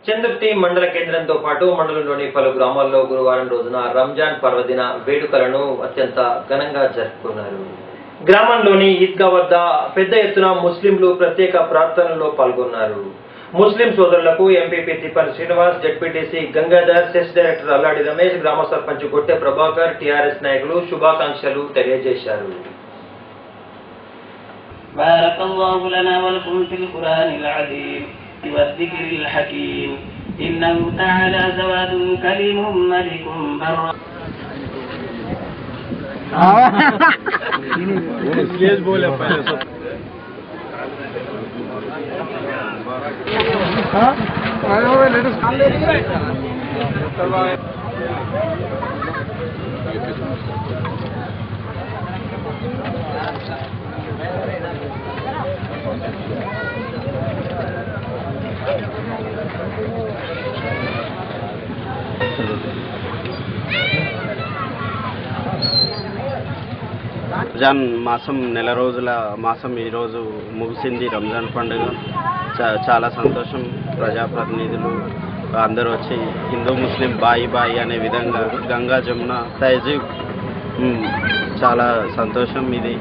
చందుర్తి మండల కేంద్రంతో పాటు మండలంలోని పలు గ్రామాల్లో గురువారం రోజున రంజాన్ పర్వదిన వేడుకలను అత్యంత ఘనంగా జరుపుకున్నారు. గ్రామంలోని ఈద్గా వద్ద పెద్ద ఎత్తున ముస్లింలు ప్రత్యేక ప్రార్థనల్లో పాల్గొన్నారు. ముస్లిం సోదరులకు MPP Tippani Srinivas, ZPTC Gangadhar, CESS director Alladi Ramesh, గ్రామ సర్పంచ్ గొట్టె ప్రభాకర్, టీఆర్ఎస్ నాయకులు శుభాకాంక్షలు తెలియజేశారు. بارك الله لنا ولكم في القرآن العظيم والذكر الحكيم إنه تعالى زواد كريم ملك بر రంజాన్ మాసం నెల రోజుల మాసం ఈరోజు ముగిసింది. రంజాన్ పండుగ చాలా సంతోషం. ప్రజాప్రతినిధులు అందరూ వచ్చి హిందూ ముస్లిం బాయి బాయి అనే విధంగా గంగా జమున తహజీబ్ చాలా సంతోషం ఇది.